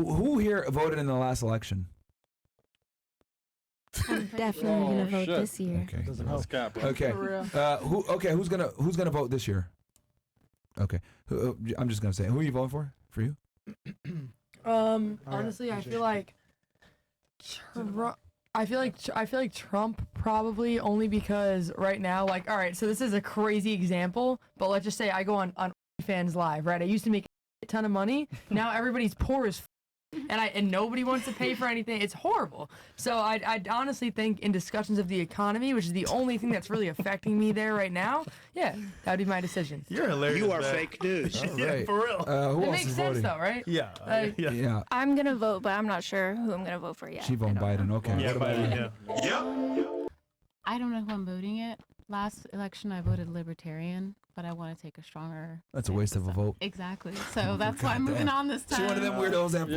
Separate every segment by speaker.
Speaker 1: Who here voted in the last election?
Speaker 2: I'm definitely gonna vote this year.
Speaker 1: Okay.
Speaker 3: Doesn't help.
Speaker 1: Okay. Who's gonna vote this year? Okay. I'm just gonna say, who are you voting for? For you?
Speaker 4: Honestly, I feel like I feel like Trump probably, only because right now, like, all right, so this is a crazy example, but let's just say I go on OnlyFans Live, right? I used to make a ton of money. Now everybody's poor as and nobody wants to pay for anything. It's horrible. So I honestly think in discussions of the economy, which is the only thing that's really affecting me there right now, yeah, that'd be my decision.
Speaker 3: You're hilarious.
Speaker 5: You are
Speaker 3: man.
Speaker 5: fake news.
Speaker 1: All
Speaker 3: Yeah,
Speaker 1: right.
Speaker 3: for real.
Speaker 1: Who
Speaker 4: It
Speaker 1: else
Speaker 4: makes
Speaker 1: is
Speaker 4: sense
Speaker 1: voting?
Speaker 4: though, right?
Speaker 3: Yeah.
Speaker 4: Yeah.
Speaker 1: Yeah.
Speaker 6: I'm gonna vote, but I'm not sure who I'm gonna vote for yet.
Speaker 1: She voting Biden. Okay.
Speaker 3: Yeah,
Speaker 1: What about
Speaker 3: Biden,
Speaker 1: you?
Speaker 3: yeah.
Speaker 7: I don't know who I'm voting yet. Last election, I voted Libertarian, but I want to take a stronger.
Speaker 1: That's a waste of a vote.
Speaker 7: Exactly. So that's why I'm moving on this
Speaker 1: She
Speaker 7: time.
Speaker 1: one of them weirdos that.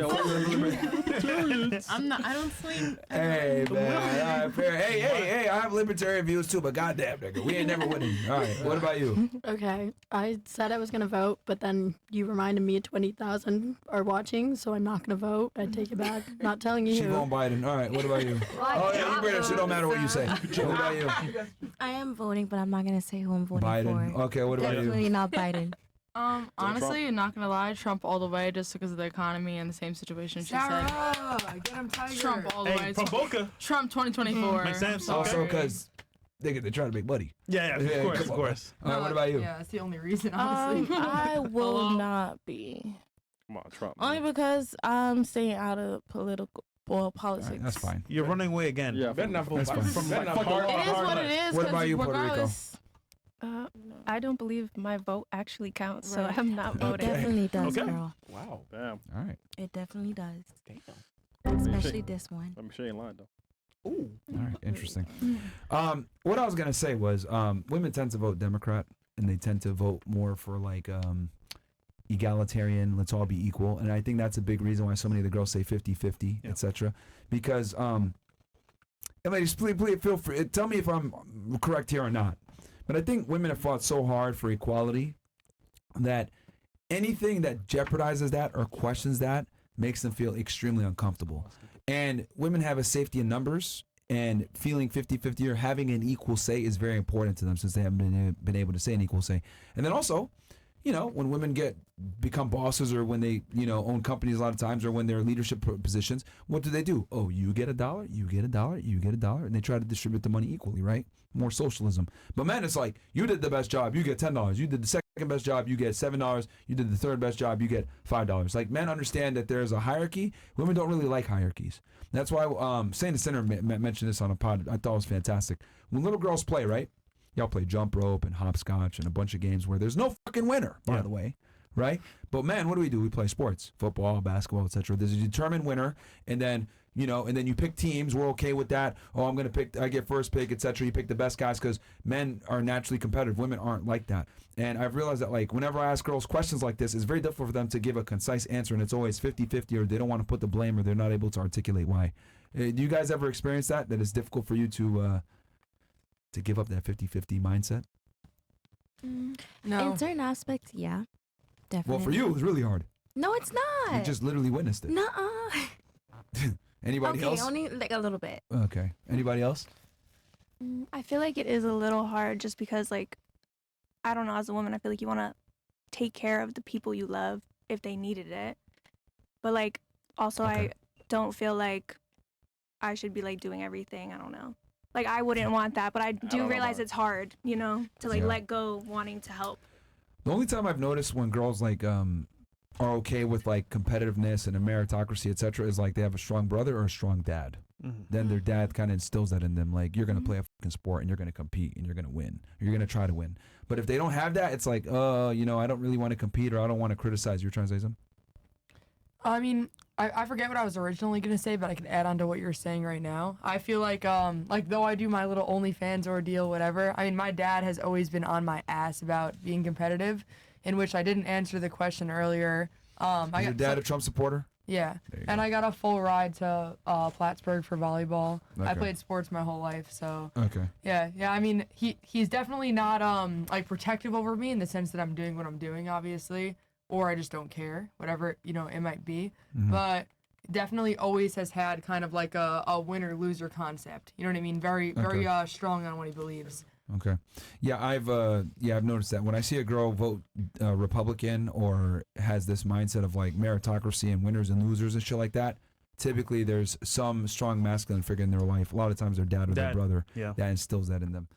Speaker 7: I'm not. I don't sleep.
Speaker 1: Hey man, all right, fair. Hey, I have libertarian views too, but goddamn, nigga, we ain't never winning. All right, what about you?
Speaker 8: Okay, I said I was gonna vote, but then you reminded me 20,000 are watching, so I'm not gonna vote. I take it back. Not telling you
Speaker 1: She
Speaker 8: who.
Speaker 1: voting Biden. All right, what about you? Oh yeah, you British. It don't matter what you say. What about you?
Speaker 2: I am voting, but I'm not gonna say who I'm voting
Speaker 1: Biden.
Speaker 2: for.
Speaker 1: Okay, what about
Speaker 2: Definitely
Speaker 1: you?
Speaker 2: not Biden.
Speaker 9: Honestly, not gonna lie, Trump all the way, just because of the economy and the same situation she said.
Speaker 4: Sarah, get him Tiger.
Speaker 9: Trump all the
Speaker 3: Hey,
Speaker 9: way.
Speaker 3: from Boca.
Speaker 9: Trump 2024.
Speaker 3: Makes sense.
Speaker 1: Also,
Speaker 3: Okay.
Speaker 1: because they try to make money.
Speaker 3: Yeah,
Speaker 1: Yeah,
Speaker 3: of course,
Speaker 1: come
Speaker 3: of
Speaker 1: on.
Speaker 3: course.
Speaker 1: All right, what about you?
Speaker 4: Yeah, that's the only reason, honestly.
Speaker 6: I will
Speaker 9: Hello?
Speaker 6: not be.
Speaker 5: Come on, Trump.
Speaker 6: Only because I'm staying out of political
Speaker 1: All
Speaker 6: politics.
Speaker 1: right, that's fine.
Speaker 3: You're running away again.
Speaker 5: Yeah, better not vote
Speaker 1: That's
Speaker 5: Biden.
Speaker 1: fine.
Speaker 5: Better not
Speaker 3: Fuck
Speaker 5: vote
Speaker 3: the-
Speaker 9: It is what it is.
Speaker 1: What
Speaker 9: 'cause
Speaker 1: about you, Puerto Rico?
Speaker 9: regardless-
Speaker 10: I don't believe my vote actually counts, so
Speaker 9: Right.
Speaker 10: I'm not
Speaker 2: It
Speaker 10: voting.
Speaker 2: definitely does,
Speaker 3: Okay.
Speaker 2: girl.
Speaker 5: Wow. Damn.
Speaker 1: All right.
Speaker 2: It definitely does.
Speaker 5: Damn.
Speaker 2: Especially this one.
Speaker 5: I'm sure you ain't lying though.
Speaker 1: All right, interesting. What I was gonna say was, women tend to vote Democrat, and they tend to vote more for like egalitarian. Let's all be equal, and I think that's a big reason why so many of the girls say 50-50,
Speaker 3: Yeah.
Speaker 1: etc. Because, and ladies, please feel free. Tell me if I'm correct here or not. But I think women have fought so hard for equality that anything that jeopardizes that or questions that makes them feel extremely uncomfortable. And women have a safety in numbers, and feeling 50-50 or having an equal say is very important to them, since they haven't been able to say an equal say. And then also, you know, when women become bosses, or when they, you know, own companies a lot of times, or when they're in leadership positions, what do? Oh, you get $1, you get $1, you get $1, and they try to distribute the money equally, right? More socialism. But men, it's like, you did the best job, you get $10. You did the second best job, you get $7. You did the third best job, you get $5. Like, men understand that there's a hierarchy. Women don't really like hierarchies. That's why Saint Sinner mentioned this on a pod. I thought it was fantastic. When little girls play, right? Y'all play jump rope and hopscotch and a bunch of games where there's no fucking winner, by the way, right? But man, what do? We play sports, football, basketball, etc. There's a determined winner, and then, you know, and then you pick teams. We're okay with that. Oh, I get first pick, etc. You pick the best guys, because men are naturally competitive. Women aren't like that. And I've realized that, like, whenever I ask girls questions like this, it's very difficult for them to give a concise answer, and it's always 50-50, or they don't want to put the blame, or they're not able to articulate why. Do you guys ever experience that it's difficult for you to give up that 50-50 mindset?
Speaker 4: No.
Speaker 2: In certain aspects, yeah. Definitely.
Speaker 1: Well, for you, it was really hard.
Speaker 2: No, it's not.
Speaker 1: You just literally witnessed it.
Speaker 2: Nuh-uh.
Speaker 1: Anybody
Speaker 2: Okay,
Speaker 1: else?
Speaker 2: only like a little bit.
Speaker 1: Okay. Anybody else?
Speaker 6: I feel like it is a little hard just because, like, I don't know, as a woman, I feel like you want to take care of the people you love if they needed it. But, like, also
Speaker 1: Okay.
Speaker 6: I don't feel like I should be, like, doing everything. I don't know. Like, I wouldn't want that, but I
Speaker 5: don't
Speaker 6: do
Speaker 5: know
Speaker 6: realize
Speaker 5: about
Speaker 6: it's hard, you know, to, like,
Speaker 1: Yeah.
Speaker 6: let go wanting to help.
Speaker 1: The only time I've noticed when girls like are okay with like competitiveness and a meritocracy, etc., is like they have a strong brother or a strong dad. Then their dad kind of instills that in them, like, you're gonna play a fucking sport and you're gonna compete and you're gonna win. You're gonna try to win. But if they don't have that, it's like, you know, I don't really want to compete, or I don't want to criticize. You're trying to say something?
Speaker 4: I mean, I forget what I was originally gonna say, but I can add on to what you're saying right now. I feel like though I do my little OnlyFans ordeal, whatever. I mean, my dad has always been on my ass about being competitive, in which I didn't answer the question earlier.
Speaker 1: Is your dad a Trump supporter?
Speaker 4: Yeah,
Speaker 1: There you
Speaker 4: and
Speaker 1: go.
Speaker 4: I got a full ride to Plattsburgh for volleyball. I
Speaker 1: Okay.
Speaker 4: played sports my whole life, so
Speaker 1: Okay.
Speaker 4: yeah. I mean, he's definitely not like protective over me in the sense that I'm doing what I'm doing, obviously. or I just don't care, whatever, you know, it might be.
Speaker 1: Mhm.
Speaker 4: But definitely always has had kind of like a winner loser concept. You know what I mean? Very strong on what he believes.
Speaker 1: Okay. Yeah, I've noticed that when I see a girl vote Republican or has this mindset of like meritocracy and winners and losers and shit like that, typically there's some strong masculine figure in their life. A lot of times their dad or their
Speaker 3: Dad,
Speaker 1: brother
Speaker 3: yeah.
Speaker 1: that instills that in them.